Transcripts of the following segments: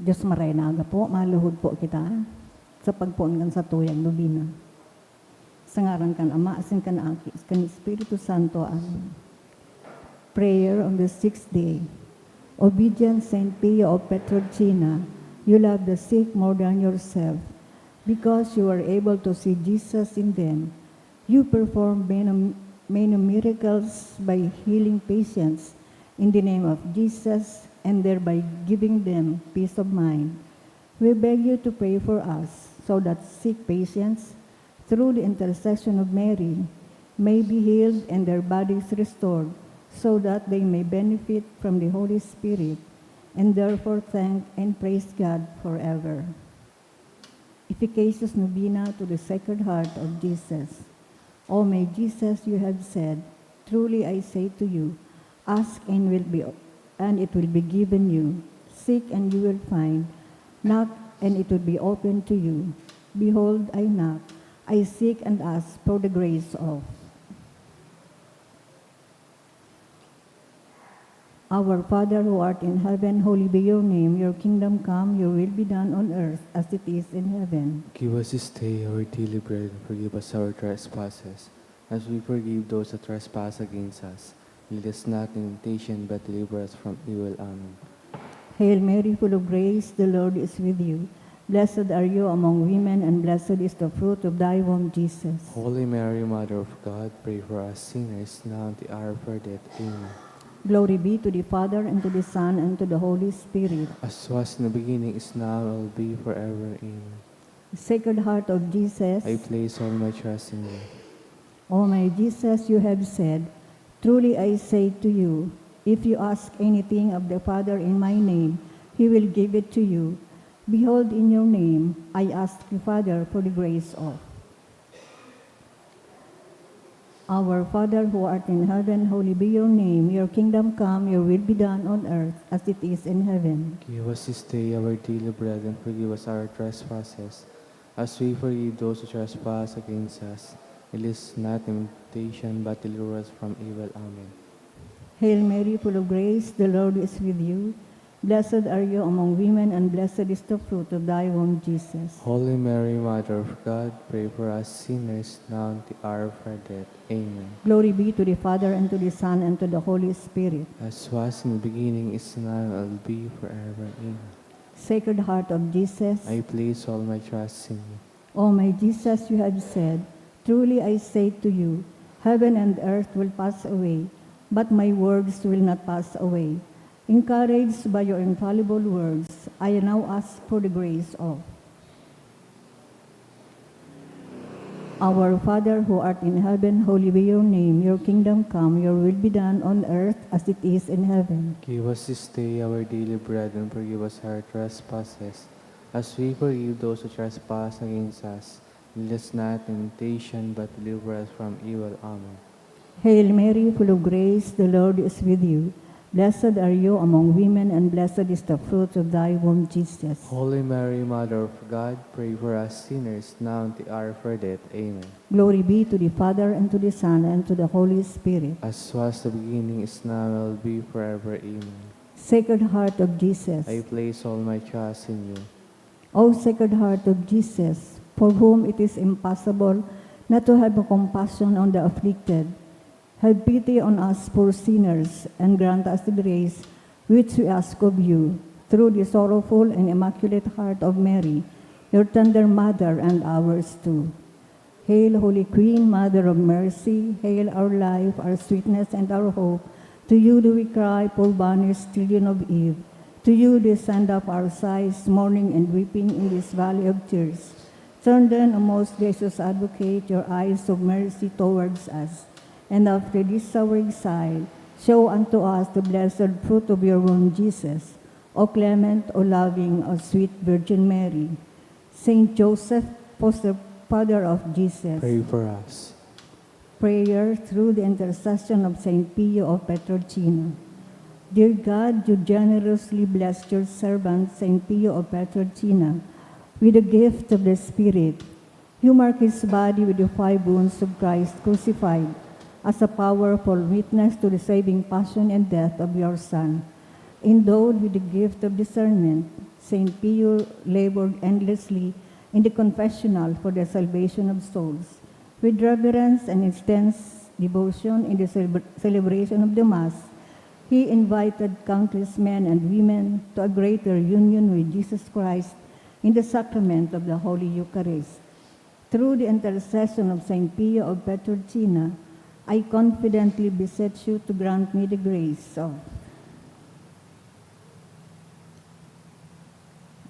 Diyos maray na aga po, maluhod po kita sa pagpuon kan sa tuyang lubina. Sa ngaran kan Ama, asin kan Aki, kan Espiritu Santo. Amen. Prayer on the sixth day. Obedient Saint Pio of Petrogina, you love the sick more than yourself. Because you are able to see Jesus in them, you perform many miracles by healing patients in the name of Jesus and thereby giving them peace of mind. We beg you to pray for us so that sick patients, through the intercession of Mary, may be healed and their bodies restored so that they may benefit from the Holy Spirit and therefore thank and praise God forever. Efficacious Novena to the Sacred Heart of Jesus. O my Jesus, you have said, truly I say to you, ask and it will be given you. Seek and you will find. Knock and it will be opened to you. Behold, I knock. I seek and ask for the grace of. Our Father who art in heaven, holy be your name. Your kingdom come, your will be done on earth as it is in heaven. Give us this day our daily bread, and forgive us our trespasses, as we forgive those that trespass against us. Lead us not in temptation, but deliver us from evil. Amen. Hail Mary, full of grace, the Lord is with you. Blessed are you among women, and blessed is the fruit of thy womb, Jesus. Holy Mary, Mother of God, pray for us sinners, now and at the hour of our death. Amen. Glory be to the Father, and to the Son, and to the Holy Spirit. As was in the beginning, is now, and will be forever. Amen. Sacred Heart of Jesus, I place all my trust in you. O my Jesus, you have said, truly I say to you, if you ask anything of the Father in my name, he will give it to you. Behold, in your name, I ask the Father for the grace of. Our Father who art in heaven, holy be your name. Your kingdom come, your will be done on earth as it is in heaven. Give us this day our daily bread, and forgive us our trespasses, as we forgive those who trespass against us. Lead us not in temptation, but deliver us from evil. Amen. Hail Mary, full of grace, the Lord is with you. Blessed are you among women, and blessed is the fruit of thy womb, Jesus. Holy Mary, Mother of God, pray for us sinners, now and at the hour of our death. Amen. Glory be to the Father, and to the Son, and to the Holy Spirit. As was in the beginning, is now, and will be forever. Amen. Sacred Heart of Jesus, I place all my trust in you. O my Jesus, you have said, truly I say to you, heaven and earth will pass away, but my words will not pass away. Encouraged by your infallible words, I now ask for the grace of. Our Father who art in heaven, holy be your name. Your kingdom come, your will be done on earth as it is in heaven. Give us this day our daily bread, and forgive us our trespasses, as we forgive those who trespass against us. Lead us not in temptation, but deliver us from evil. Amen. Hail Mary, full of grace, the Lord is with you. Blessed are you among women, and blessed is the fruit of thy womb, Jesus. Holy Mary, Mother of God, pray for us sinners, now and at the hour of our death. Amen. Glory be to the Father, and to the Son, and to the Holy Spirit. As was the beginning, is now, and will be forever. Amen. Sacred Heart of Jesus, I place all my trust in you. O Sacred Heart of Jesus, for whom it is impossible not to have compassion on the afflicted, have pity on us poor sinners, and grant us the grace which we ask of you, through the sorrowful and immaculate heart of Mary, your tender mother, and ours too. Hail, Holy Queen, Mother of Mercy, hail our life, our sweetness, and our hope. To you do we cry, poor banished children of Eve. To you they send up our sighs, mourning and weeping in this valley of tears. Turn then, O most gracious Advocate, your eyes of mercy towards us, and after this our exile, show unto us the blessed fruit of your womb, Jesus. O clement, O loving, O sweet Virgin Mary, Saint Joseph, foster father of Jesus, Pray for us. prayer through the intercession of Saint Pio of Petrolcina. Dear God, you generously blessed your servant, Saint Pio of Petrolcina, with the gift of the Spirit. You mark his body with the 5 wounds of Christ crucified as a powerful witness to the saving passion and death of your Son. Endowed with the gift of discernment, Saint Pio labored endlessly in the confessional for the salvation of souls. With reverence and intense devotion in the celebration of the Mass, he invited countless men and women to a greater union with Jesus Christ in the sacrament of the Holy Eucharist. Through the intercession of Saint Pio of Petrolcina, I confidently beseech you to grant me the grace of.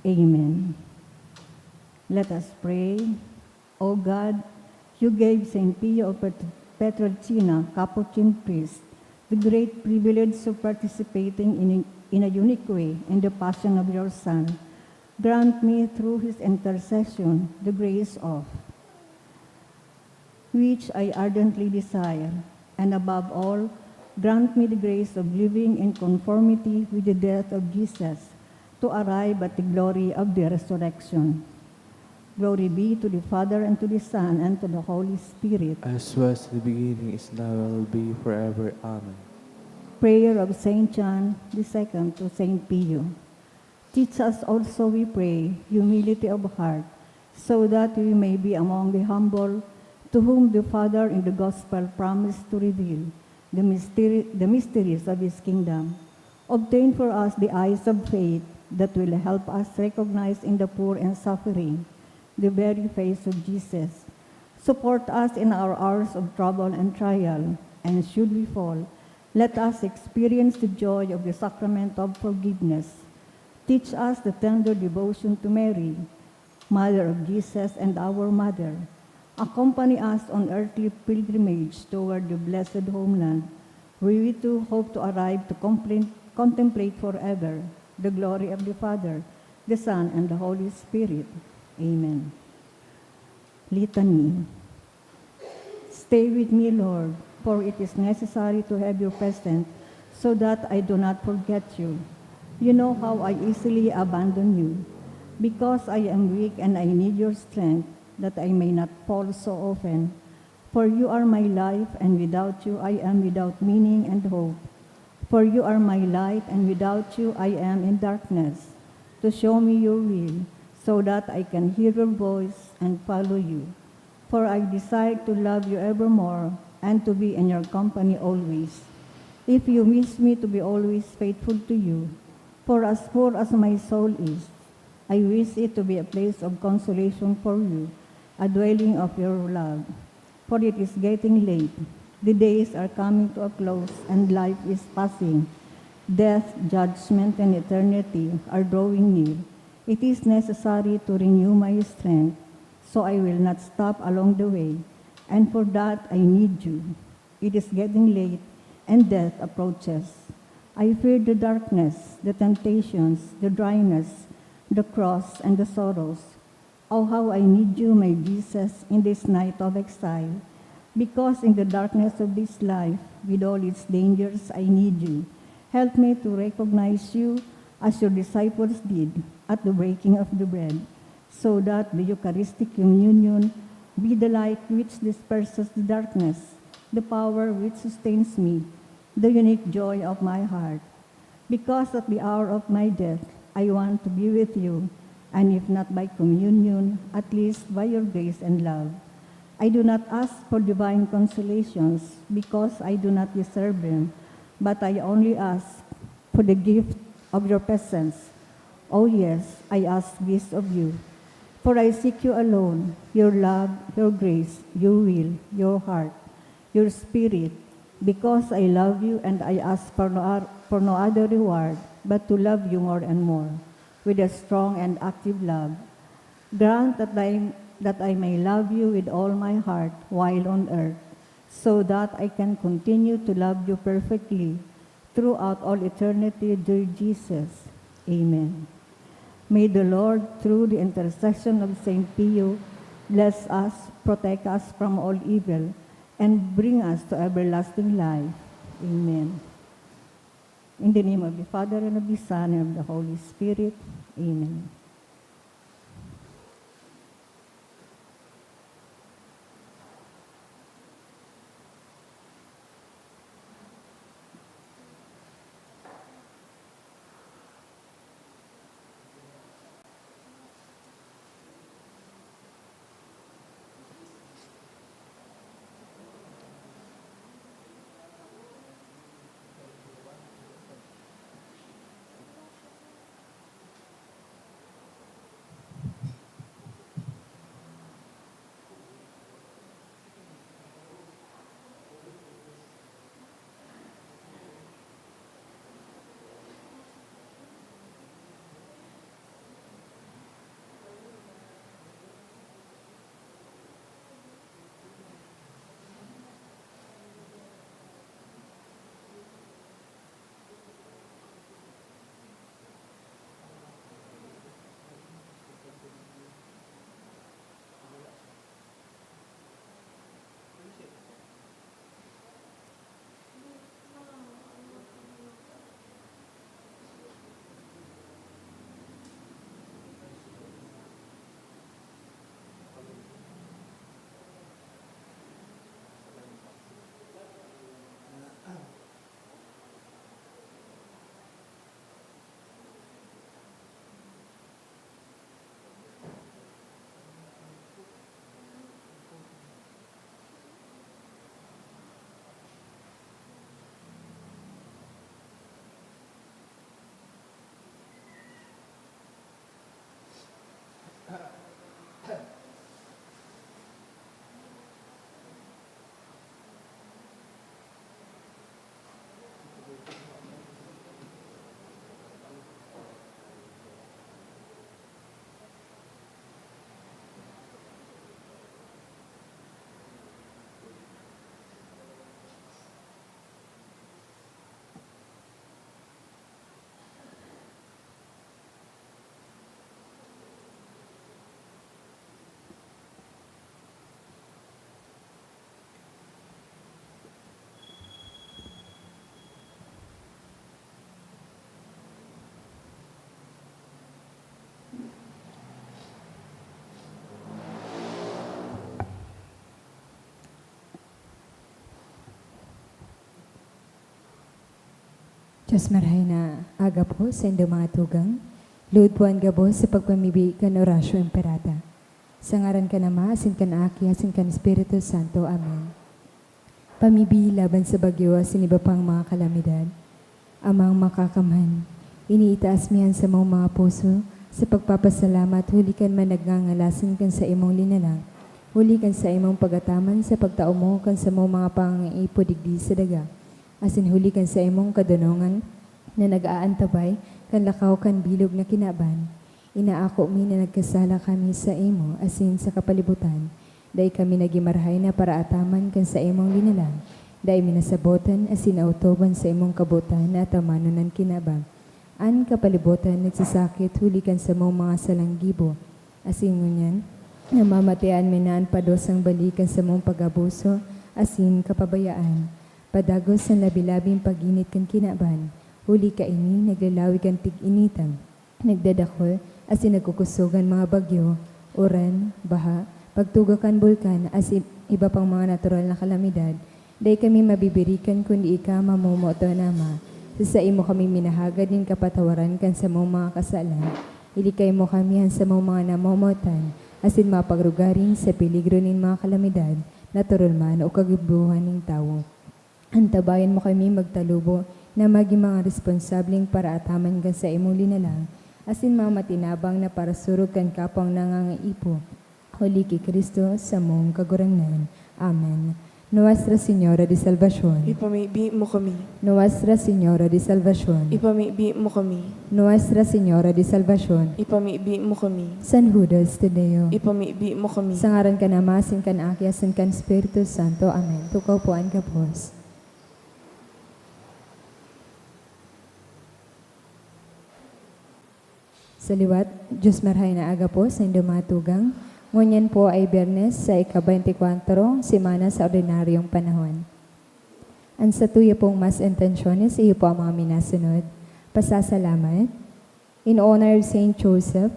Amen. Let us pray. O God, you gave Saint Pio of Petrolcina, Capuchin priest, the great privilege of participating in a unique way in the passion of your Son. Grant me through his intercession the grace of, which I ardently desire, and above all, grant me the grace of living in conformity with the death of Jesus, to arrive at the glory of the resurrection. Glory be to the Father, and to the Son, and to the Holy Spirit. As was in the beginning, is now, and will be forever. Amen. Prayer of Saint John II to Saint Pio. Teach us also, we pray, humility of heart, so that we may be among the humble, to whom the Father in the Gospel promised to reveal the mysteries of his kingdom. Obtain for us the eyes of faith that will help us recognize in the poor and suffering the very face of Jesus. Support us in our hours of trouble and trial, and should we fall, let us experience the joy of the sacrament of forgiveness. Teach us the tender devotion to Mary, Mother of Jesus and our Mother. Accompany us on earthly pilgrimage toward the blessed homeland, where we too hope to arrive to contemplate forever the glory of the Father, the Son, and the Holy Spirit. Amen. Litany. Stay with me, Lord, for it is necessary to have you present, so that I do not forget you. You know how I easily abandon you, because I am weak and I need your strength, that I may not fall so often. For you are my life, and without you I am without meaning and hope. For you are my light, and without you I am in darkness. To show me your will, so that I can hear your voice and follow you. For I desire to love you evermore, and to be in your company always. If you wish me to be always faithful to you, for as poor as my soul is, I wish it to be a place of consolation for you, a dwelling of your love. For it is getting late, the days are coming to a close, and life is passing. Death, judgment, and eternity are drawing near. It is necessary to renew my strength, so I will not stop along the way, and for that I need you. It is getting late, and death approaches. I fear the darkness, the temptations, the dryness, the cross, and the sorrows. Oh, how I need you, my Jesus, in this night of exile, because in the darkness of this life, with all its dangers, I need you. Help me to recognize you as your disciples did at the breaking of the bread, so that the Eucharistic communion be the light which disperses the darkness, the power which sustains me, the unique joy of my heart. Because at the hour of my death, I want to be with you, and if not by communion, at least by your grace and love. I do not ask for divine consolations, because I do not deserve them, but I only ask for the gift of your presence. Oh yes, I ask this of you. For I seek you alone, your love, your grace, your will, your heart, your spirit, because I love you and I ask for no other reward but to love you more and more, with a strong and active love. Grant that I may love you with all my heart while on earth, so that I can continue to love you perfectly throughout all eternity, dear Jesus. Amen. May the Lord, through the intercession of Saint Pio, bless us, protect us from all evil, and bring us to everlasting life. Amen. In the name of the Father, and of the Son, and of the Holy Spirit. Amen. Diyos marahay na aga po sa inyong mga tugang. Lud po ang gabo sa pagpamibi kan orasyo imperata. Sa ngaran ka na ma, asin ka na aki, asin ka na Espiritu Santo. Amen. Pamibi laban sa bagyo, asin iba pang mga kalamidad. Amang makakamhan, iniitaas miyan sa mga puso, sa pagpapasalamat, huli kan man nagnangalasin kan sa imong linalang. Huli kan sa imong pagataman, sa pagtao mo kan sa mga pangipo digdi sa daga. Asin huli kan sa imong kadunongan na nag-aantabay kan lakaw kan bilog na kinaban. Inaako mi na nagkasala kami sa imo asin sa kapalibutan. Dahil kami nagimarhay na para ataman kan sa imong linalang. Dahil minasabotan asin autoban sa imong kabutan na atamanon ng kinabang. An kapalibutan nagsasakit huli kan sa mga salanggibo. Asin ngunyan, namamatayan minaan padosang balikan sa mong pag-abuso asin kapabayaan. Padagos ang labi-labing paginit kan kinaban, huli ka ini, naglalawi kan tig-initan, nagdadakol, asin nagkukusugan mga bagyo, uran, baha, pagtuga kan bulkan, as iba pang mga natural na kalamidad, dahil kami mabibirikan kundi ika mamumoto nama, sa imo kami minahagad din kapatawaran kan sa mga kasalan, ilikay mo kami han sa mga namomotan, asin mapagrugaring sa peligro nin mga kalamidad, natural man o kagibuhan ng tao. Antabayan mo kami magtalubo na maging mga responsableng para ataman ka sa imong linalang, asin mamatinabang na para surog kan kapang nangangaipo. Huli ki Kristo sa mong kagurangnan. Amen. Nuestra Señora de Salvación, Ipamigbi mo kami. Nuestra Señora de Salvación, Ipamigbi mo kami. Nuestra Señora de Salvación, Ipamigbi mo kami. San Judas Tadeo, Ipamigbi mo kami. sa ngaran ka na masin kan Aki, asin kan Espiritu Santo. Amen. Tukaw po ang kapos. Sa liwat, Diyos marhay na aga po sa indumatugang. Ngunyan po ay Biyernes sa ika-24, simana sa ordinaryong panahon. Ang sa tuyo pong mas intensyones, iyo po ang mga minasunod. Pasasalamat. In honor of Saint Joseph,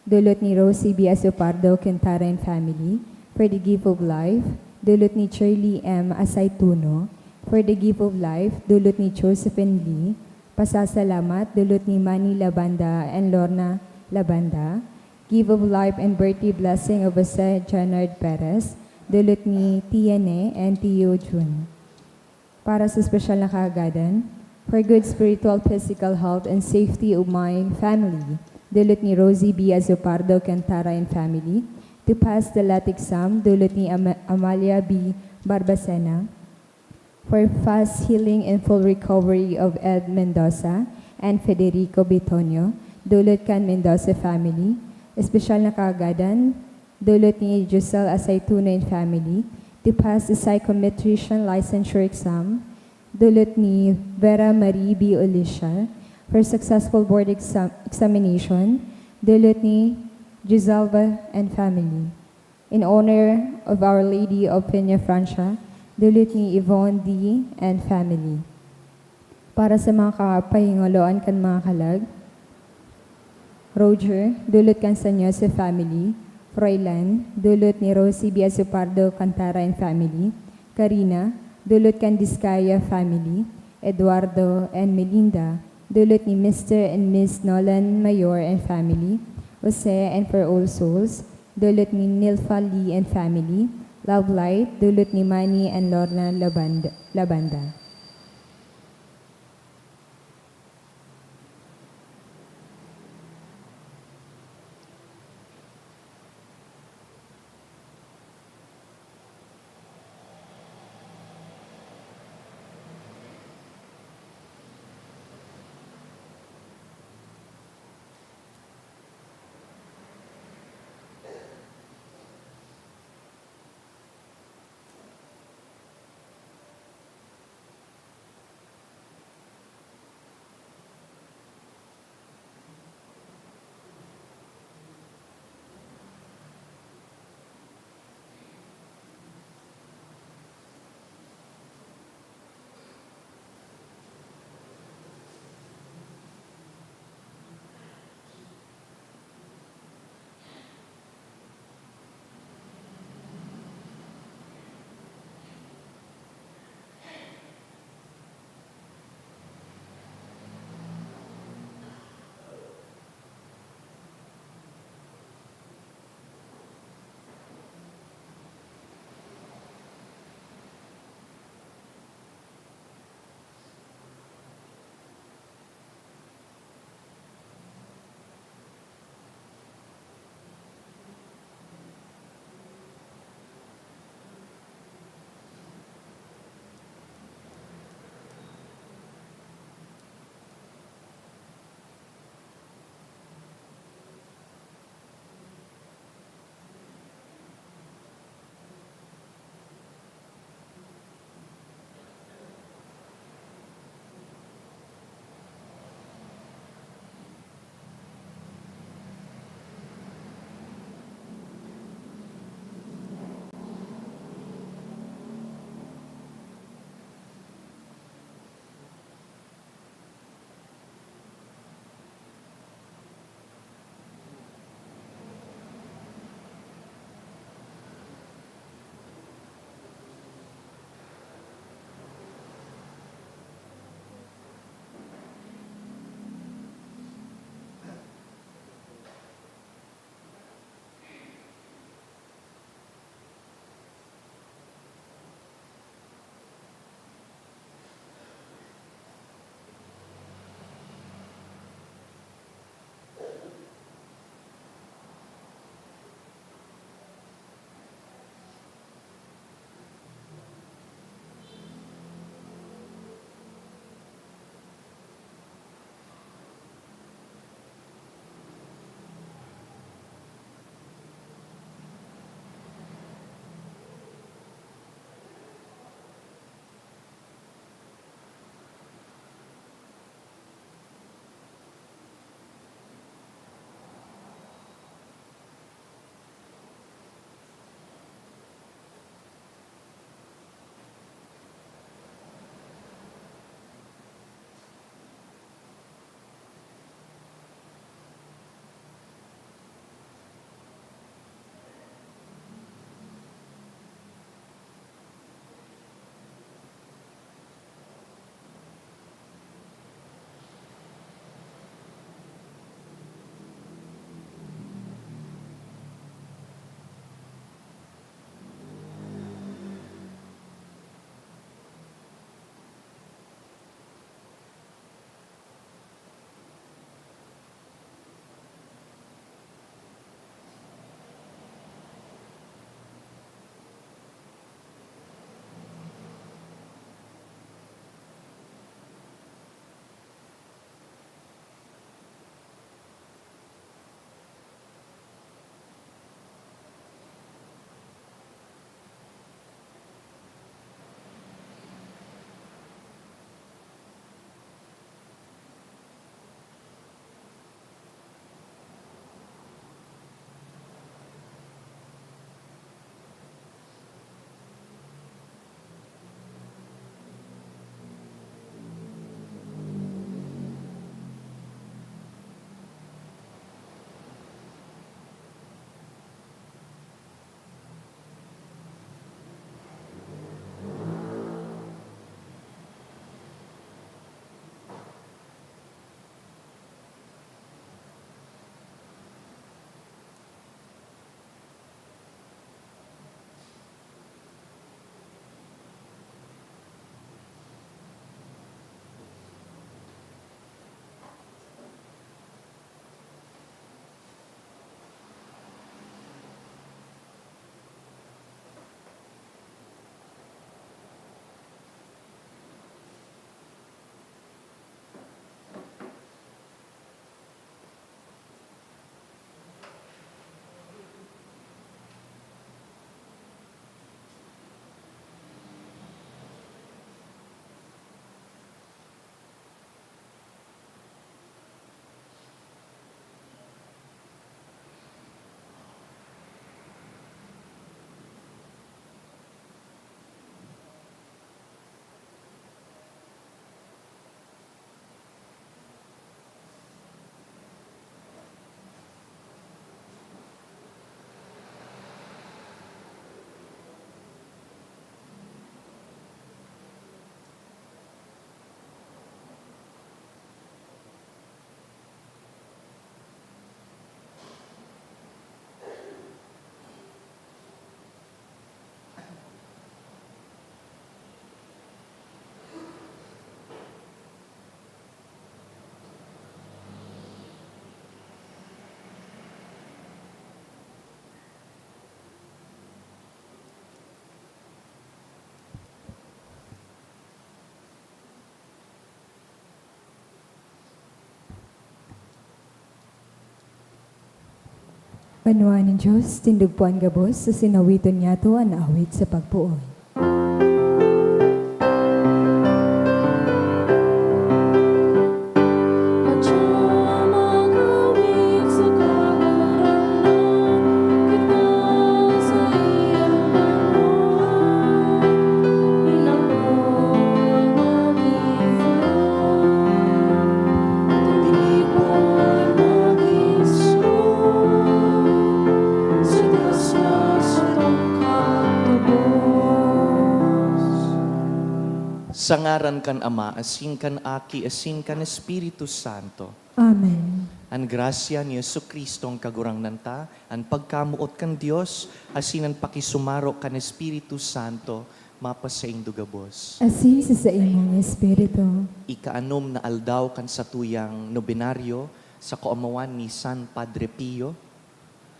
dulot ni Rosie B. Azupardo, Quintara and family, for the gift of life, dulot ni Shirley M. Asaytuno, for the gift of life, dulot ni Josephine Lee, pasasalamat, dulot ni Manny Labanda and Lorna Labanda, give of life and birthday blessing of Jose Janard Perez, dulot ni Tiane and Tio Jun. Para sa special na kaagadan, for good spiritual, physical health, and safety of my family, dulot ni Rosie B. Azupardo, Cantara and family, to pass the LAT exam, dulot ni Amalia B. Barbacena, for fast healing and full recovery of Ed Mendoza and Federico Bitonio, dulot kan Mendoza family, espesyal na kaagadan, dulot ni Giselle Asaytuno and family, to pass the psychometrician licensure exam, dulot ni Vera Marie B. Alicia, for successful board examination, dulot ni Giselva and family. In honor of Our Lady of Peña Francia, dulot ni Yvonne D. and family. Para sa mga kapahingoloan kan mga kalag, Roger, dulot kan sa Joseph family. Froilan, dulot ni Rosie B. Azupardo, Cantara and family. Karina, dulot kan Discaya family. Eduardo and Melinda, dulot ni Mr. and Miss Nolan Mayor and family. Jose and for all souls, dulot ni Nilfa Lee and family. Love Light, dulot ni Manny and Lorna Labanda. Panuan ng Diyos, tindugpuan gabos sa sinawiton niya to ang awit sa pagpuon. Sangaran kan Ama, asin kan Aki, asin kan Espiritu Santo. Amen. An grasya ni Jesucristo ang kagurangnan ta, an pagkamuot kan Dios, asin an pakisumaro kan Espiritu Santo, mapasaing dugabos. Asin sa imong Espiritu. Ikaanom na aldaw kan satuyang nobenaryo sa kaumawan ni San Padre Pio.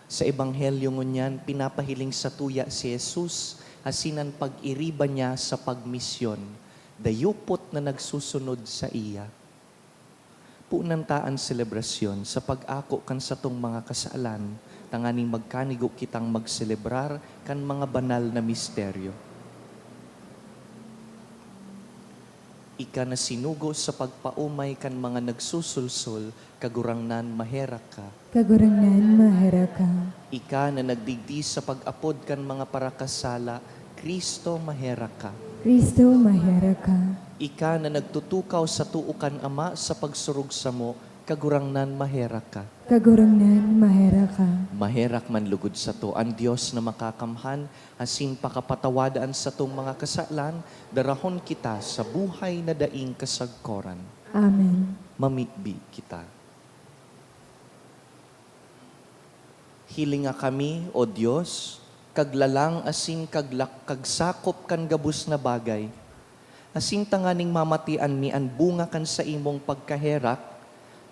Sa Ebanghelyo ngunyan, pinapahiling sa tuya si Jesus, asinan pag-iriba niya sa pagmisyon, dayupot na nagsusunod sa iya. Punantaan selebrasyon sa pag-ako kan sa tong mga kasaalan, tanganing magkanigo kitang magselebrar kan mga banal na misteryo. Ika na sinugo sa pagpaumay kan mga nagsusulsol, kagurangnan mahera ka. Kagurangnan mahera ka. Ika na nagdigdi sa pag-apod kan mga parakasala, Kristo mahera ka. Kristo mahera ka. Ika na nagtutukaw sa tuukan Ama sa pagsurug sa mo, kagurangnan mahera ka. Kagurangnan mahera ka. Maherak man lugod sa to, ang Diyos na makakamhan, asin pakapatawadaan sa tong mga kasalan, darahon kita sa buhay na daing kasagkoran. Amen. Mamitbi kita. Hilinga kami, O Diyos, kaglalang asin kagsakop kan gabus na bagay, asin tanganing mamatian mi an bunga kan sa imong pagkaherak,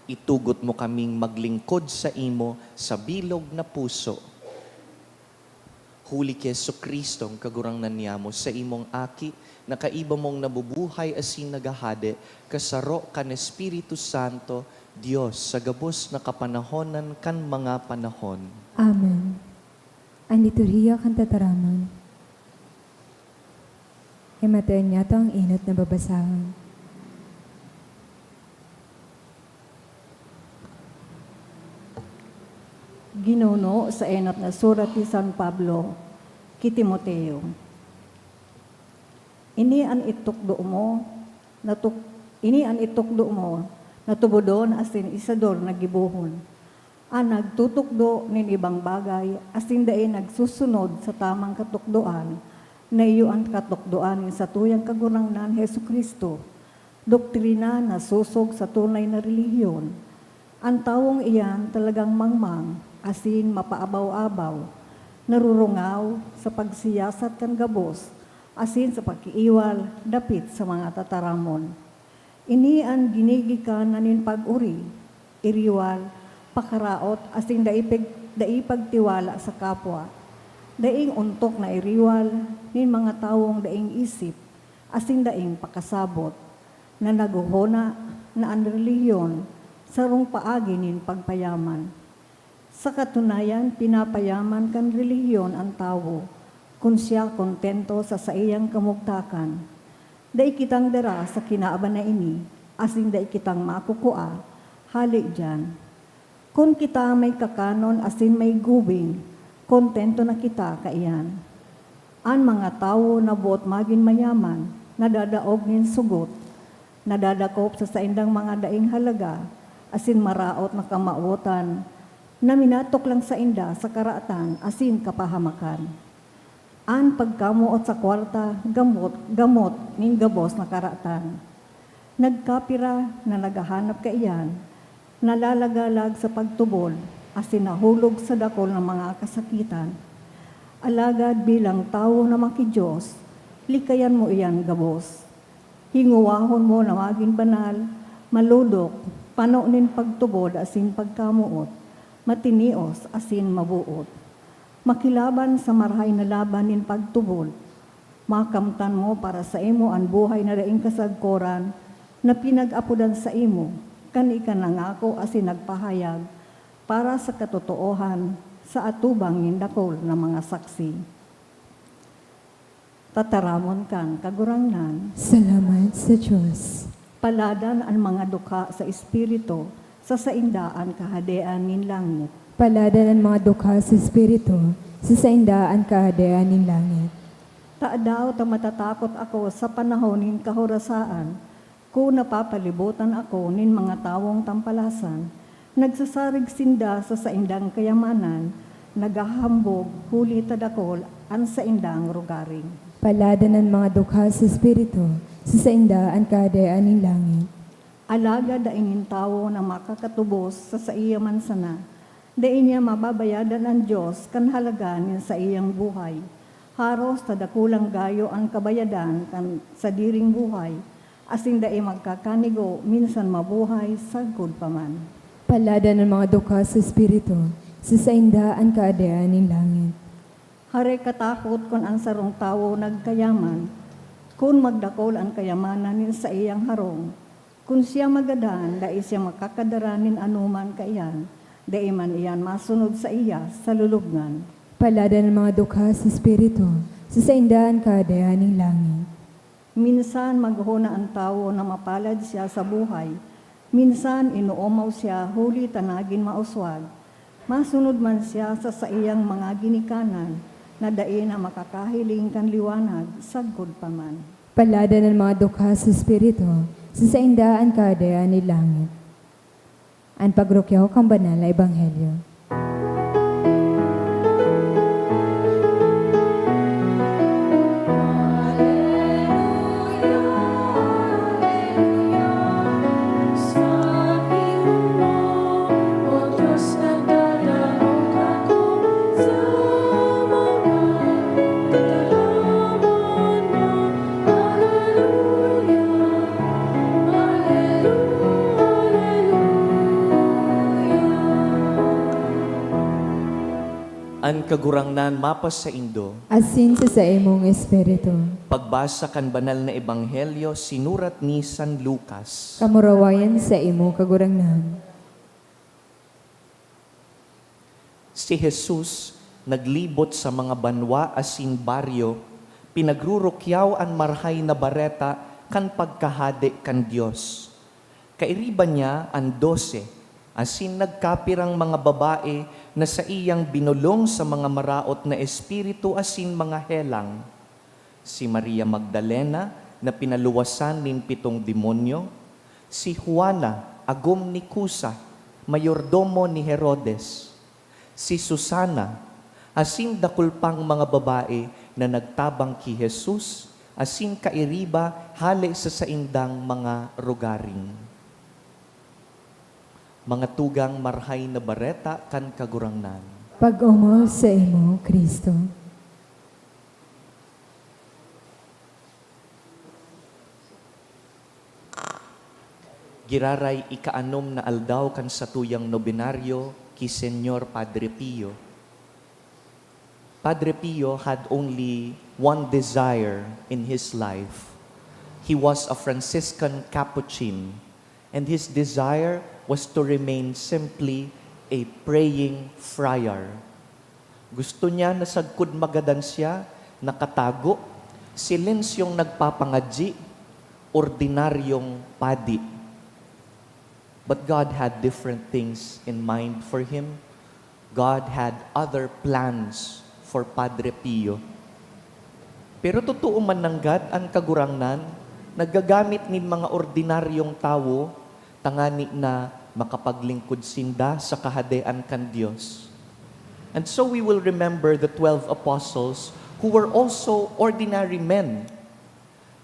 itugot mo kaming maglingkod sa imo sa bilog na puso. Huli kay Jesucristo ang kagurangnan niya mo sa imong aki, na kaiba mong nabubuhay asin nagahade, kasaro kan Espiritu Santo, Diyos sa gabos na kapanahonan kan mga panahon. Amen. Ang liturhiya kan tataramon. Himatayan niya to ang inot na babasahan. Ginuno sa enot na surat ni San Pablo, kay Timoteo. Ini an itukdo mo, natubodon asin isador na gibuhon. Ang nagtutukdo nin ibang bagay, asin dae nagsusunod sa tamang katukdoan, na iyo ang katukdoan sa tuyang kagurangnan Jesucristo, doktrina na susog sa tunay na relihiyon. Ang tawong iyan talagang mangmang, asin mapaabaw-abaw, narurungaw sa pagsiyasat kan gabos, asin sa pagkiiwal, dapit sa mga tataramon. Ini ang ginigikan nanin pag-uri, iriwal, pakaraot, asin daipagtiwala sa kapwa. Daing untok na iriwal, nin mga tawong daing isip, asin daing pakasabot, na naguhona na ang relihiyon, sarong paagi nin pagpayaman. Sa katunayan, pinapayaman kan relihiyon ang tao, kung siya kontento sa saiyang kamugtakan. Dai kitang dara sa kinaaban na ini, asin dai kitang makukua, hali dyan. Kung kita may kakanon asin may gubing, kontento na kita kaiyan. Ang mga tao na buot maging mayaman, nadadaog nin sugot, nadadakop sa saindang mga daing halaga, asin maraot na kamauotan, na minatok lang sa inda sa karaatan, asin kapahamakan. Ang pagkamuot sa kwarta, gamot nin gabos na karaatan. Nagkapira na nagahanap kaiyan, nalalagalag sa pagtubol, asin nahulog sa dakol ng mga kasakitan. Alagad bilang tao na makidiyos, likayan mo iyan gabos. Hinguwahon mo na maging banal, maludok, panoonin pagtubod asin pagkamuot, matinios asin mabuot. Makilaban sa marhay na laban nin pagtubod, makamtan mo para sa imo ang buhay na daing kasagkoran na pinag-apudan sa imo, kan ika nangako asin nagpahayag para sa katotoohan sa atubang nindakol na mga saksi. Tataramon kang kagurangnan, Salamat sa Diyos. paladan ang mga dukha sa Espiritu, sa saindaan kahadean nin langit. Paladan ang mga dukha sa Espiritu, sa saindaan kahadean ng langit. Taadaw ta matatakot ako sa panahon nin kahorasaan, kung napapalibutan ako nin mga tawong tampalasan, nagsasarig sinda sa saindang kayamanan, nagahambog huli tadakol ang saindang rugaring. Paladan ang mga dukha sa Espiritu, sa saindaan kahadean ng langit. Alaga da inin tawo na makakatubos sa iya mansana, da inya mababayadan ang Diyos kan halaga nin sa iyang buhay. Haros tadakulang gayo ang kabayadan kan sa diring buhay, asin da magkakanigo minsan mabuhay sagod paman. Paladan ang mga dukha sa Espiritu, sa saindaan kahadean ng langit. Hare katakot kun ang sarong tawo nagkayaman, kun magdakol ang kayamanan nin sa iyang harong, kun siya magadan, dai siya makakadaranin anuman kaiyan, dai man iyan masunod sa iya sa lulubngan. Paladan ang mga dukha sa Espiritu, sa saindaan kahadean ng langit. Minsan maghuna ang tawo na mapalad siya sa buhay, minsan inuomaw siya huli tanagin mauswag, masunod man siya sa iyang mga ginikanan, na dai na makakahiling kan liwanag, sagod paman. Paladan ang mga dukha sa Espiritu, sa saindaan kahadean ng langit. Ang pagrukyaw kang banal na Ebanghelyo. An kagurangnan mapas sa Indo, Asin sa imong Espiritu. pagbasa kan banal na ebanghelyo sinurat ni San Lucas. Kamurawayan sa imo kagurangnan. Si Jesus naglibot sa mga banwa asin baryo, pinagrurukyaw an marhay na bareta kan pagkahade kan Dios. Kairiban niya ang 12, asin nagkapirang mga babae na sa iyang binulong sa mga maraot na espiritu asin mga helang. Si Maria Magdalena na pinaluwasan nin 7 demonyo, si Juana, agom ni Cusa, mayordomo ni Herodes, si Susana, asin dakulpang mga babae na nagtabang ki Jesus, asin kairiba hali sa saindang mga rugaring. Mga tugang marhay na bareta kan kagurangnan. Pag-umo sa imo, Kristo. Giraray ikaanom na aldaw kan satuyang nobinaryo ki Senyor Padre Pio. Padre Pio had only one desire in his life. He was a Franciscan Capuchin, and his desire was to remain simply a praying friar. Gusto niya na sagkud magadan siya, nakatago, silensyong nagpapangadji, ordinaryong padi. But God had different things in mind for him. God had other plans for Padre Pio. Pero totoo man ng God ang kagurangnan, nagagamit ni mga ordinaryong tao, tangani na makapaglingkod sinda sa kahadean kan Dios. And so we will remember the 12 apostles who were also ordinary men.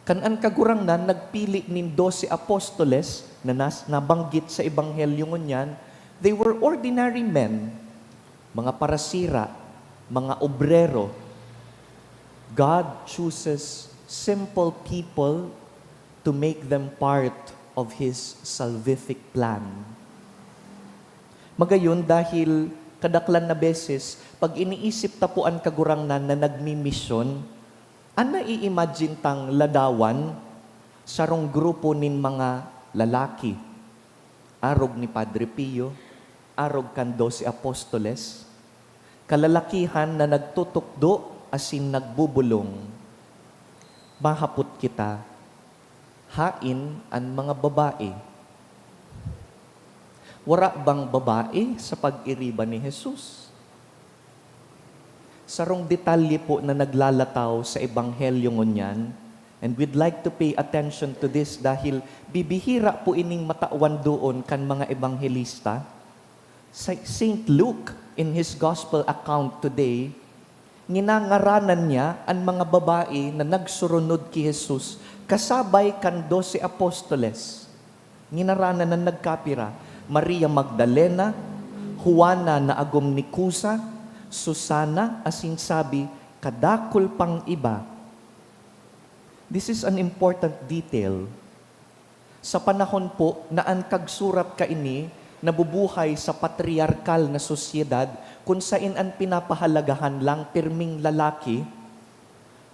Kan kagurangnan nagpili nin 12 apostoles na nabanggit sa ebanghelyo ngunyan, they were ordinary men, mga parasira, mga obrero. God chooses simple people to make them part of His salvific plan. Magayon dahil kadaklan na beses, pag iniisip tapuan kagurangnan na nagmi-mission, i-imagine tang ladawan sarong grupo nin mga lalaki. Arog ni Padre Pio, arog kan 12 apostoles. kalalakihan na nagtutukdo asin nagbubulong. Mahapot kita, hain ang mga babae. Wara bang babae sa pag-iriba ni Jesus? Sarong detalye po na naglalataw sa ebanghelyo ngunyan, and we'd like to pay attention to this dahil bibihira po ining matawan doon kan mga ebanghelista. Saint Luke, in his gospel account today, nginangaranan niya ang mga babae na nagsurunod ki Jesus kasabay kan 12 apostoles. Nginaranan na nagkapira, Maria Magdalena, Juana na agom ni Cusa, Susana, asin sabi, kadakol pang iba. This is an important detail. Sa panahon po na ang kagsurat kaini nabubuhay sa patriarkal na sosyedad kung saan ang pinapahalagahan lang pirming lalaki,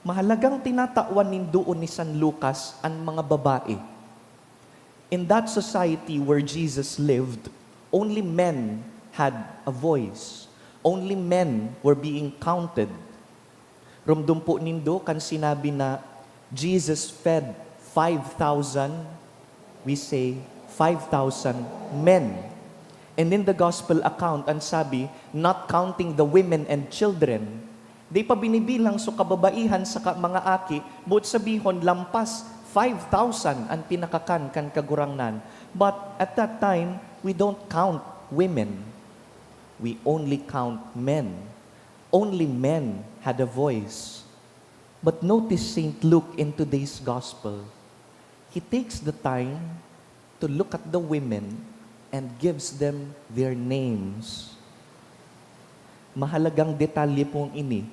mahalagang tinatawan nindoon ni San Lucas ang mga babae. In that society where Jesus lived, only men had a voice. Only men were being counted. Rumdum po nindo kan sinabi na Jesus fed 5,000, we say 5,000 men. And in the gospel account, ang sabi, not counting the women and children, di pa binibilang so kababaihan sa mga aki, but sabihon lampas 5,000 ang pinakakan kan kagurangnan. But at that time, we don't count women. We only count men. Only men had a voice. But notice St. Luke in today's gospel. He takes the time to look at the women and gives them their names. Mahalagang detalye pong ini.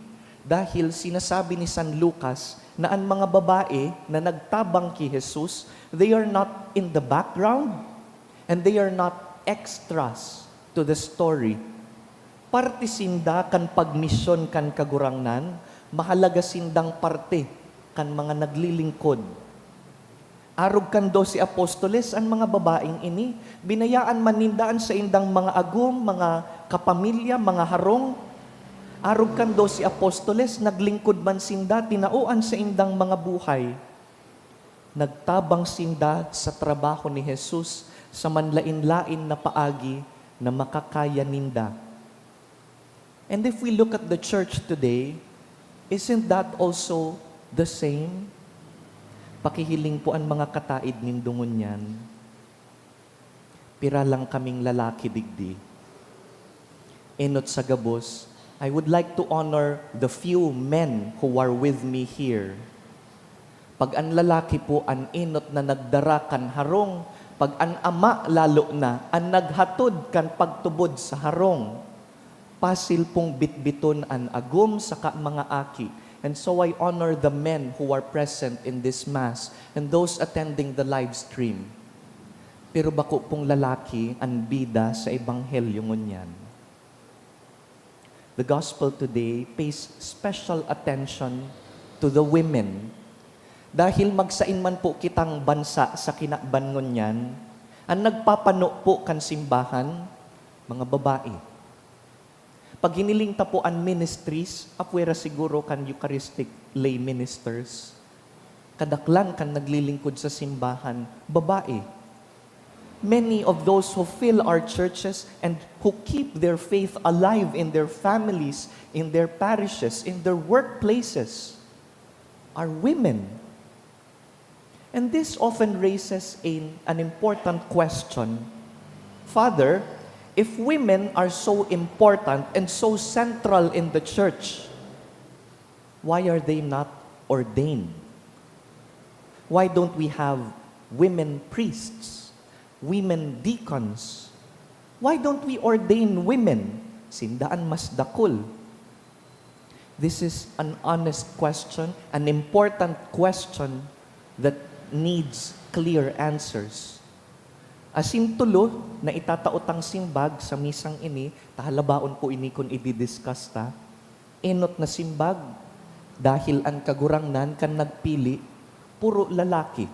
Dahil sinasabi ni San Lucas na ang mga babae na nagtabang kay Jesus, they are not in the background and they are not extras to the story. Parte sinda kan pagmisyon kan kagurangnan, mahalaga sindang parte kan mga naglilingkod. Arog kan 12 apostoles ang mga babaeng ini, binayaan manindaan sa indang mga agum, mga kapamilya, mga harong. Arog kan 12 apostoles, naglingkod man sinda, tinauan sa indang mga buhay. Nagtabang sinda sa trabaho ni Jesus sa manlain-lain na paagi na makakaya ninda. And if we look at the church today, isn't that also the same? Pakihiling po ang mga kataid nindungon yan. Pira lang kaming lalaki digdi. Enot sa gabos, I would like to honor the few men who are with me here. Pag ang lalaki po an enot na nagdara kan harong, pag ang ama lalo na ang naghatod kan pagtubod sa harong, pasil pong bitbiton an agum sa mga aki. And so I honor the men who are present in this Mass and those attending the live stream. Pero bako pong lalaki ang bida sa ebanghelyo ngunyan. The gospel today pays special attention to the women. Dahil magsain man po kitang bansa sa kinakban ngunyan, ang nagpapano po kan simbahan, mga babae. Pag hiniling ta po ang ministries, apwera siguro kan Eucharistic lay ministers, kadaklan kan naglilingkod sa simbahan, babae. Many of those who fill our churches and who keep their faith alive in their families, in their parishes, in their workplaces, are women. And this often raises an important question. Father, if women are so important and so central in the church, why are they not ordained? Why don't we have women priests, women deacons? Why don't we ordain women? Sindaan mas dakul. This is an honest question, an important question that needs clear answers. Asin tulo na itataotang simbag sa misang ini, tahalabaon po ini kung i-discuss ta, enot na simbag, dahil ang kagurangnan kan nagpili, puro lalaki.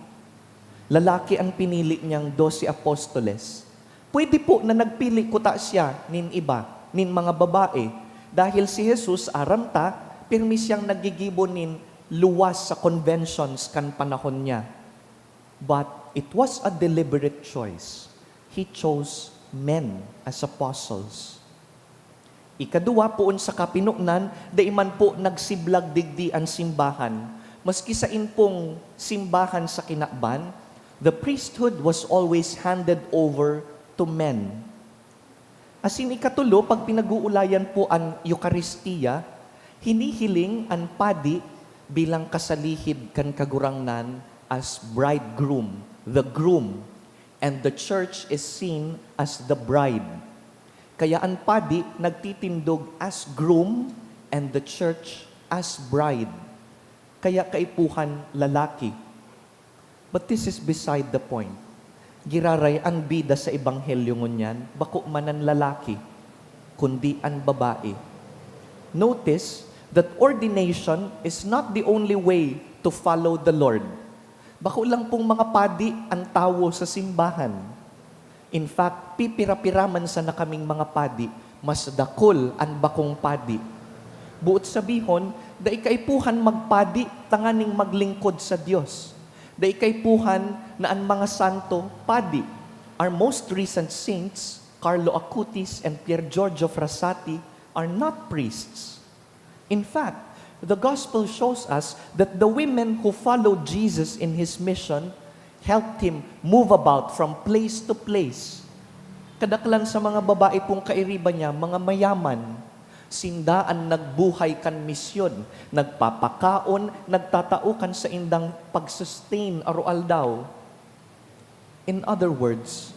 Lalaki ang pinili niyang 12 apostoles. Pwede po na nagpili kuta siya nin iba, nin mga babae. Dahil si Jesus aramta, pirmi siyang nagigibonin luwas sa conventions kan panahon niya. But it was a deliberate choice. He chose men as apostles. Ikaduwa poon sa kapinuknan, daiman po nagsiblag digdi ang simbahan. Maski sa inpong simbahan sa kinakban, the priesthood was always handed over to men. Asin ikatulo, pag pinag-uulayan po ang Eucharistia, hinihiling ang padi bilang kasalihid kan kagurangnan as bridegroom, the groom, and the church is seen as the bride. Kaya ang padi nagtitindog as groom and the church as bride. Kaya kaipuhan lalaki. But this is beside the point. Giraray ang bida sa ebanghelyo ngunyan, bako man ang lalaki, kundi ang babae. Notice that ordination is not the only way to follow the Lord. Bako lang pong mga padi ang tawo sa simbahan. In fact, pipira-piraman sa nakaming mga padi, mas dakol ang bakong padi. Buot sabihon, da ikaipuhan magpadi, tanganing maglingkod sa Diyos. Da ikaipuhan na ang mga santo, padi. Our most recent saints, Carlo Acutis and Pier Giorgio Frassati, are not priests. In fact, the gospel shows us that the women who followed Jesus in his mission helped him move about from place to place. Kadaklan sa mga babae pong kairiba niya, mga mayaman, sindaan nagbuhay kan misyon, nagpapakaon, nagtataukan sa indang pag-sustain arual daw. In other words,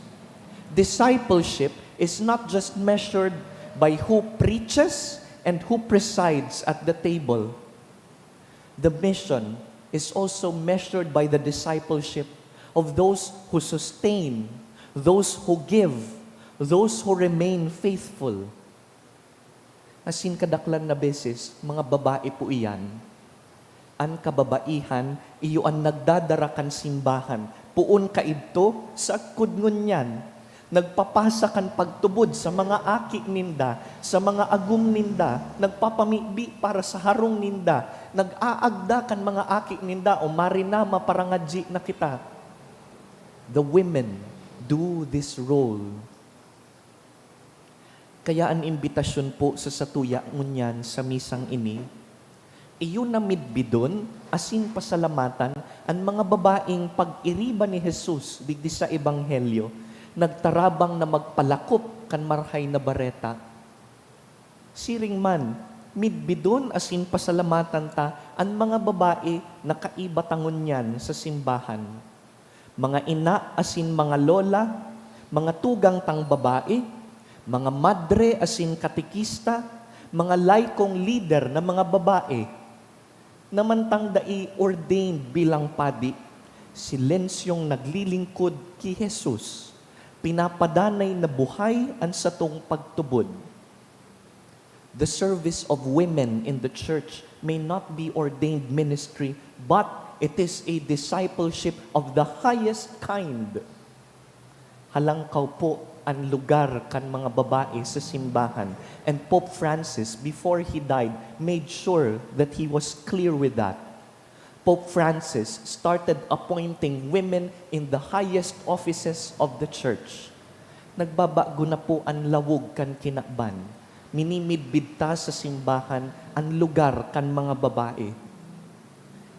discipleship is not just measured by who preaches and who presides at the table. The mission is also measured by the discipleship of those who sustain, those who give, those who remain faithful. Asin kadaklan na beses, mga babae po iyan, ang kababaihan, iyo ang nagdadarakan simbahan, puon kaidto sa kudngon yan, nagpapasa kan pagtubod sa mga aki ninda, sa mga agum ninda, nagpapamibi para sa harong ninda, nag-aagda kan mga aki ninda, o marinama parangadji na kita. The women do this role. Kaya ang imbitasyon po sa satuya ngunyan sa misang ini, iyon na midbidon, asin pasalamatan, ang mga babaeng pag-iriba ni Jesus digdi sa ebanghelyo, nagtarabang na magpalakop kan marhay na bareta. Siring man, midbidon asin pasalamatan ta, ang mga babae na kaibatangon yan sa simbahan. Mga ina asin mga lola, mga tugang tang babae, mga madre asin katikista, mga laikong leader na mga babae, namantang dai ordained bilang padi, silensyong naglilingkod kay Jesus, pinapadanay na buhay ang satong pagtubod. The service of women in the church may not be ordained ministry, but it is a discipleship of the highest kind. Halangkaw po ang lugar kan mga babae sa simbahan. And Pope Francis, before he died, made sure that he was clear with that. Pope Francis started appointing women in the highest offices of the church. Nagbabago na po ang lawog kan kinakban. Minimidbid ta sa simbahan ang lugar kan mga babae.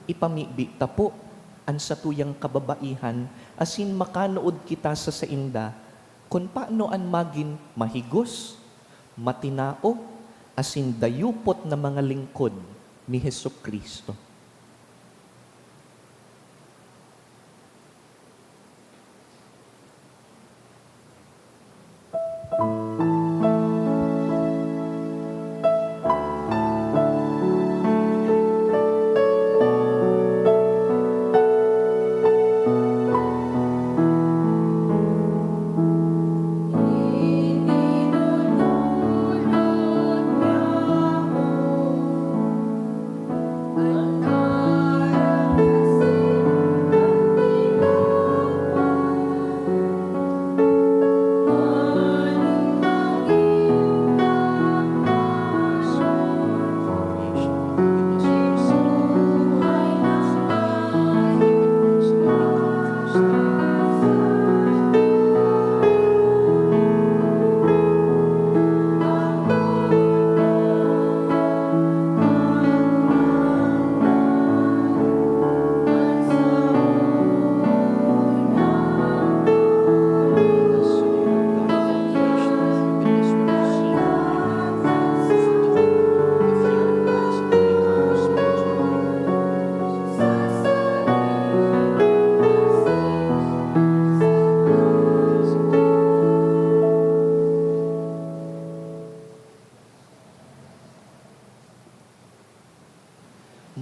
Ipamibi ta po ang satuyang kababaihan asin makanood kita sa sainda kung paano ang maging mahigos, matinao, asin dayupot na mga lingkod ni Hesukristo. Ang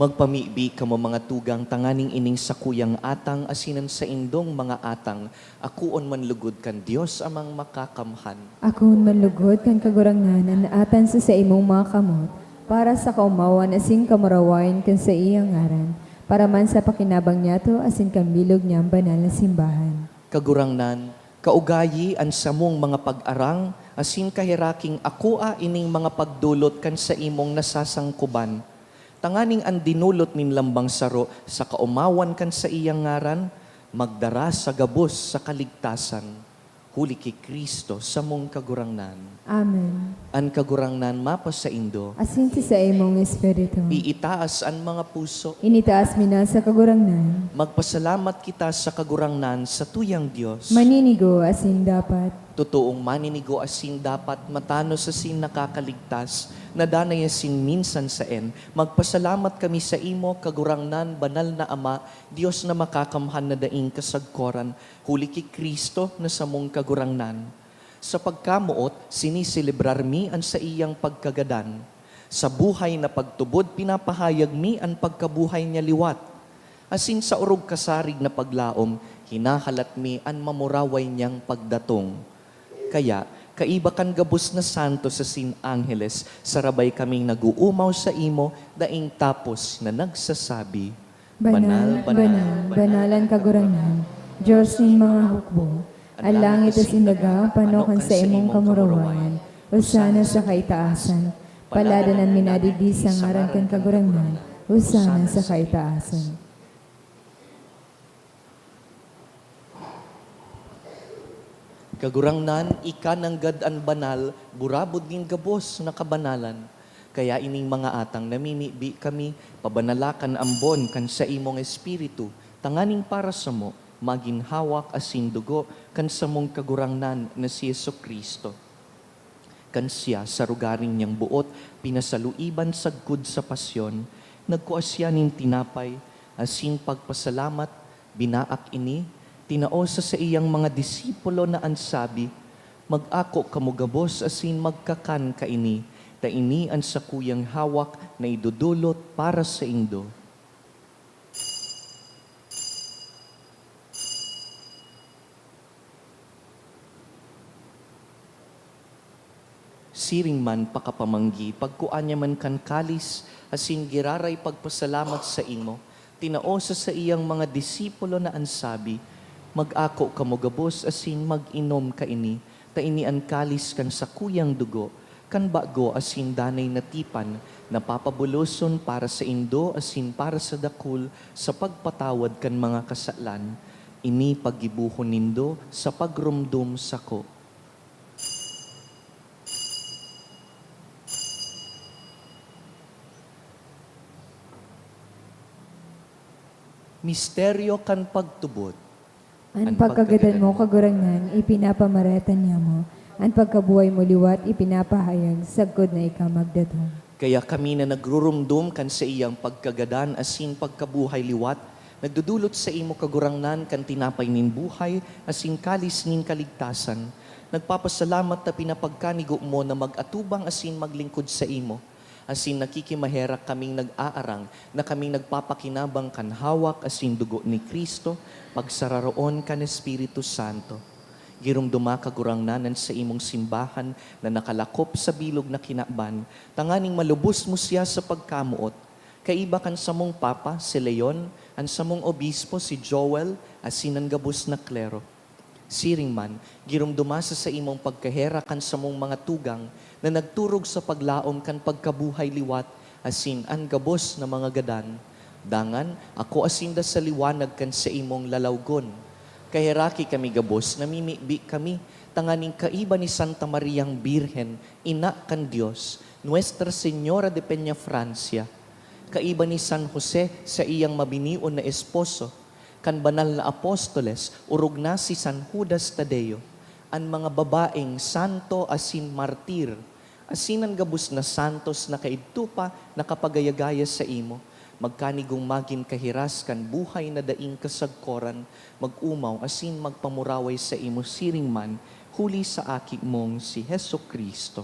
Magpamibi kamo mga tugang tanganing ining sakuyang atang asinan sa indong mga atang. Akuon man lugod kan Dios amang makakamhan. Akon manlugod kan kagurangan atan sa imong mga kamot, para sa kaumawan asin kamarawayan kan sa iyang ngaran, para man sa pakinabang niya to asin kambilog niyang banal na simbahan. Kagurangnan, kaugayi ang samong mga pag-arang, asin kahiraking akua ining mga pagdulot kan sa imong nasasangkuban. Tanganing ang dinulot nin lambang saro sa kaumawan kan sa iyang ngaran, magdara sa gabos sa kaligtasan. Huli kay Kristo sa mong kagurangnan. Amen. Ang kagurangnan mapa sa indo, Asin sa imong espiritu. iitaas ang mga puso. Initaas mi na sa kagurangnan. Magpasalamat kita sa kagurangnan sa tuyang Diyos. Maninigo asin dapat. Totoong maninigo asin dapat matano sa sin nakakaligtas, nadanay asin minsan sa en. Magpasalamat kami sa imo, kagurangnan, banal na Ama, Diyos na makakamhan na daing kasagkoran, huli ki Kristo na samong kagurangnan. Sa pagkamuot, siniselebrar mi ang sa iyang pagkagadan. Sa buhay na pagtubod, pinapahayag mi ang pagkabuhay niya liwat. Asin sa urog kasarig na paglaom, hinahalat mi ang mamuraway niyang pagdatong. Kaya, kaiba kan gabos na santo sa sin Angeles, sarabay kaming naguumaw sa imo, daing tapos na nagsasabi, Banal, banal, banalan kagurangnan. Diyos ning mga hukbo. Ang langit at sindaga, panokan sa imong kamurawayan. Usana sa kaitaasan. Paladanan minadigdi sa ngaran kan kagurangnan. Usana sa kaitaasan. Kagurangnan, ika ng gadan banal, burabod din gabos na kabanalan. Kaya ining mga atang namimibi kami, pabanalakan ambon kan sa imong espiritu, tanganing para sa mo, maginhawak asin dugo, kan sa mong kagurangnan na si Jesucristo. Kan siya sa rugaring niyang buot, pinasaluiban sagkod sa pasyon, nagkuasyanin tinapay, asin pagpasalamat, binaak ini, tinaosa sa iyang mga disipulo na ansabi, mag-ako kamugabos asin magkakan kaini, ta ini ang sakuyang hawak na idudulot para sa indo. Siring man pakapamanggi, pagkuanya man kan kalis, asin giraray pagpasalamat sa imo, tinaosa sa iyang mga disipulo na ansabi, mag-ako kamugabos asin mag-inom kaini, ta ini ang kalis kan sa kuyang dugo, kan bago asin danay natipan, napapabuloson para sa indo asin para sa dakul, sa pagpatawad kan mga kasalan, ini pagibuhon nindo sa pagrumdum sako. Misteryo kan pagtubod. Ang pagkagadan mo kagurangnan, ipinapamaratan niya mo. Ang pagkabuhay mo liwat, ipinapahayag, sagkod na ikaw magdatong. Kaya kami na nagrurumdum kan sa iyang pagkagadan asin pagkabuhay liwat, nagdudulot sa imo kagurangnan kan tinapay nin buhay asin kalis nin kaligtasan. Nagpapasalamat na pinapagkanigo mo na mag-atubang asin maglingkod sa imo. Asin nakikimaherak kaming nag-aarang na kaming nagpapakinabang kan hawak asin dugo ni Kristo, pagsararoon kan Espiritu Santo. Girumduma kagurangnanan sa imong simbahan na nakalakop sa bilog na kinaban, tanganing malubos mo siya sa pagkamuot. Kaiba kan sa mong Papa, si Leon, ang sa mong Obispo, si Joel, asin ang gabos na klero. Siring man, girumduma sa imong pagkahera kan sa mong mga tugang na nagturog sa paglaom kan pagkabuhay liwat, asin ang gabos na mga gadan. Dangan, ako asinda sa liwanag kan sa imong lalawgon. Kahiraki kami gabos, namimibi kami, tanganing kaiba ni Santa Mariang Birhen, ina kan Dios, Nuestra Señora de Peña Francia. Kaiba ni San Jose sa iyang mabinion na esposo, kan banal na apostoles, urog na si San Judas Tadeo, ang mga babaeng santo asin martir, asinan gabos na santos na kaidtupa na kapagayagaya sa imo, magkanigong magin kahiras kan buhay na daing kasagkoran, mag-umaw asin magpamuraway sa imo siring man, huli sa aki mong si Jesucristo.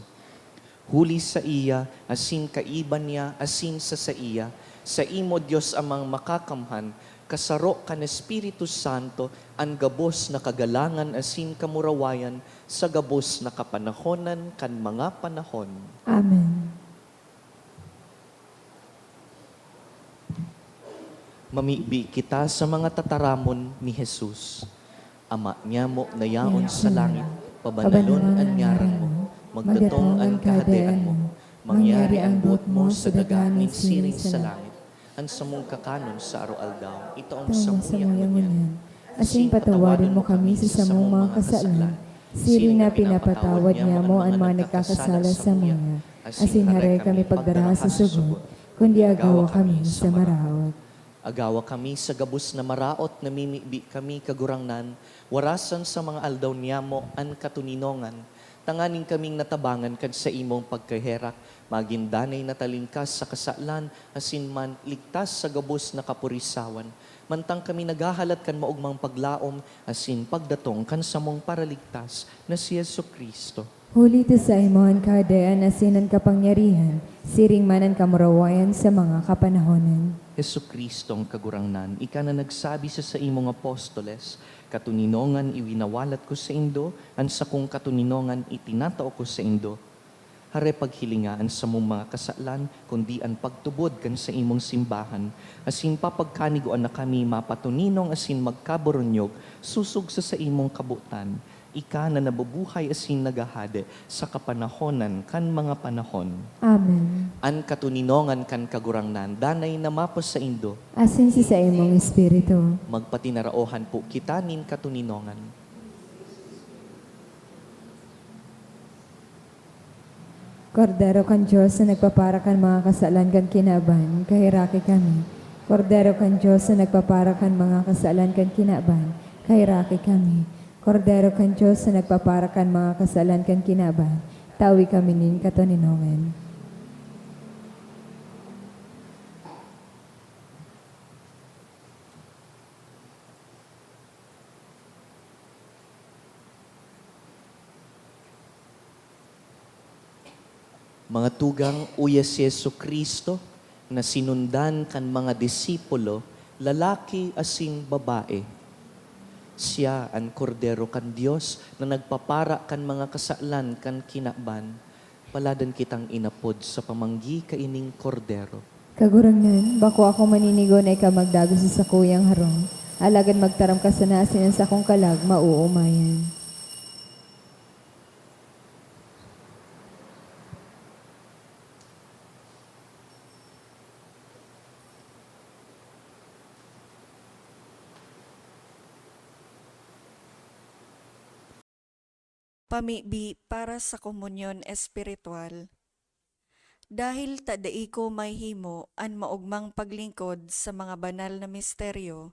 Huli sa iya, asin kaiban niya, asin sa iya, Sa imo, Diyos amang makakamhan, kasaro kan Espiritu Santo, ang gabos na kagalangan asin kamurawayan, sa gabos na kapanahonan kan mga panahon. Amen. Mamibi kita sa mga tataramon ni Jesus. Ama niya mo na yaon sa langit, pabanalon ang ngaran mo, magdatong ang kahadaan mo, mangyari ang buot mo sa daganing siring sa langit, ang samong kakanon sa araw-aldaw, ito ang samuyang ngunyan. Asin patawarin mo kami sa samong mga kasalan, siring na pinapatawad niya mo ang mga nagkakasala sa mga. Asin haray kami pagdara sa sugod, kundi agawa kami sa maraot. Agawa kami sa gabos na maraot, namimibi kami kagurangnan, warasan sa mga aldaw niya mo ang katuninongan, tanganing kaming natabangan kad sa imong pagkaherak, magindanay na talingkas sa kasalan, asin man ligtas sa gabos na kapurisawan, mantang kami naghahalat kan maugmang paglaom, asin pagdatong kan samong paraligtas na si Jesucristo. Huli to sa imong kadayaan asinan kapangyarihan, siring manan kamurawayan sa mga kapanahonan. Jesucristo ang kagurangnan, ika na nagsabi sa imong apostoles, katuninongan iwinawalat ko sa indo, ang sa kong katuninongan itinatao ko sa indo. Hare paghilingaan sa mong mga kasalan, kundi ang pagtubod kan sa imong simbahan, asin papagkaniguan na kami mapatuninong asin magkaboronyog, susug sa imong kabutan. Ika na nabubuhay asin nagahade sa kapanahonan kan mga panahon. Amen. An katuninongan kan kagurangnan, danay na mapos sa indo, Asin sa imong espiritu. magpatinaraohan po kita nin katuninongan. Kordero kan Diyos na nagpapara kan mga kasalan kan kinaban, kahiraki kami. Kordero kan Diyos na nagpapara kan mga kasalan kan kinaban, kahiraki kami. Kordero kan Diyos na nagpapara kan mga kasalan kan kinaban, tawi kami nin katuninongan. Mga tugang uya si Jesucristo na sinundan kan mga disipulo, lalaki asing babae. Siya ang kordero kan Dios na nagpapara kan mga kasalan kan kinaban. Paladan kitang inapod sa pamanggi kaining kordero. Kagurangan, bako ako maninigo na ikaw magdago sa sakuyang harong. Alagad magtaram ka sa nasin sa kong kalag, mauumayan. Pamibi para sa komunyon espiritual. Dahil tadai ko may himo an maugmang paglingkod sa mga banal na misteryo,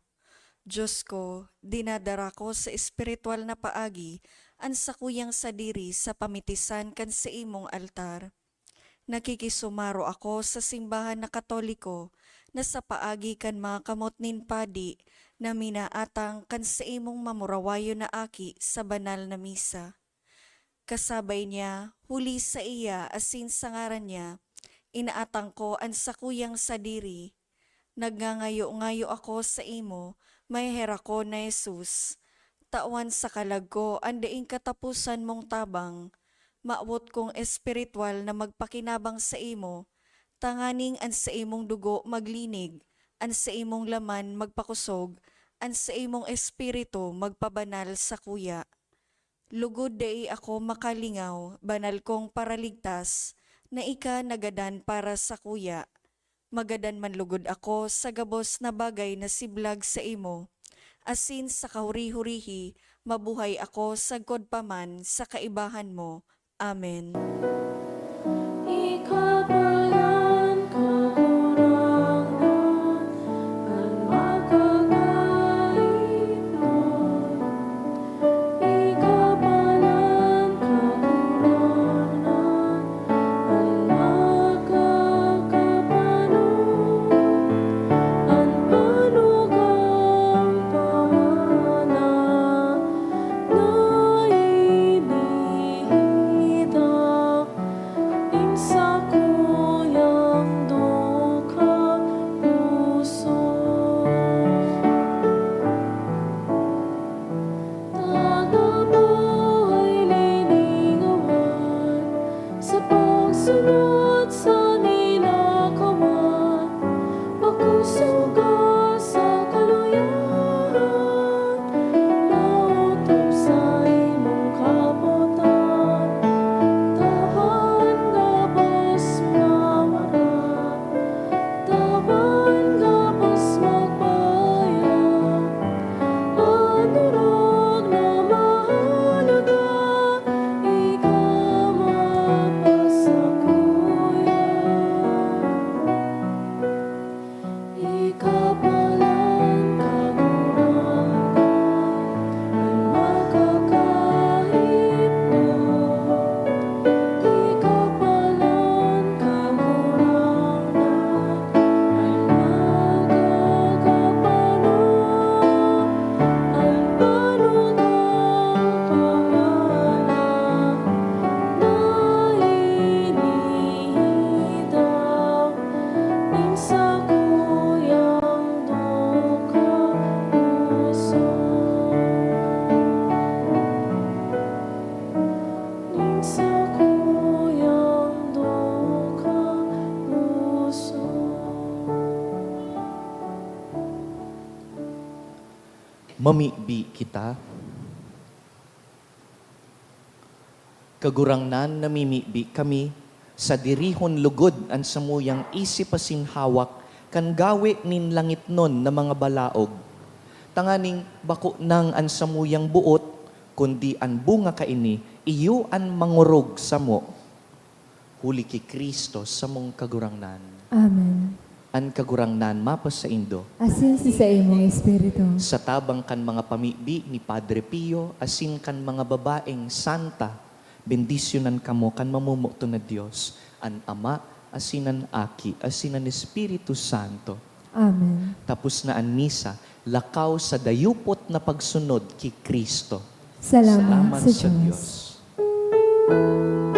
Diyos ko, dinadara ko sa espiritual na paagi an sakuyang sadiri sa pamitisan kan sa imong altar. Nakikisumaro ako sa simbahan na katoliko na sa paagi kan mga kamot nin padi na minaatang kan sa imong mamurawayo na aki sa banal na misa. Kasabay niya, huli sa iya asin sa ngaran niya, inaatang ko ang sakuyang sadiri. Nagngangayo-ngayo ako sa imo, may hera ko na Jesus. Tawan sa kalag ko, andaing katapusan mong tabang. Maawot kong espiritual na magpakinabang sa imo, tanganing an sa imong dugo maglinig, an sa imong laman magpakusog, an sa imong espiritu magpabanal sa kuya. Lugod dai ako makalingaw, banal kong paraligtas, na ika nagadan para sa kuya. Magadan man lugod ako sa gabos na bagay na siblag sa imo. Asin sa kahuri-hurihi, mabuhay ako sa godpaman sa kaibahan mo. Amen. Ikabayan kakurangan ang makakait nun. Ikabayan kakurangan ang makakapanong. Ang panugang pamana na inihita Mamibi kita. Kagurangnan namimibi kami sa dirihon lugod ang samuyang isip asin hawak kan gawi nin langit nun na mga balaog. Tanganing bako nang an samuyang buot kundi an bunga kaini iyo an mangurog sa mo. Huli ki Kristo sa mong kagurangnan. Amen. An kagurangnan mapas sa Indo. Asin sa imong Espiritu. Sa tabang kan mga pamibi ni Padre Pio, asin kan mga babaeng santa, bendisyonan kamo kan mamumuto na Diyos, an Ama, asinan Aki, asinan Espiritu Santo. Amen. Tapos na an misa, lakaw sa dayupot na pagsunod ki Kristo. Salamat sa Diyos. Diyos.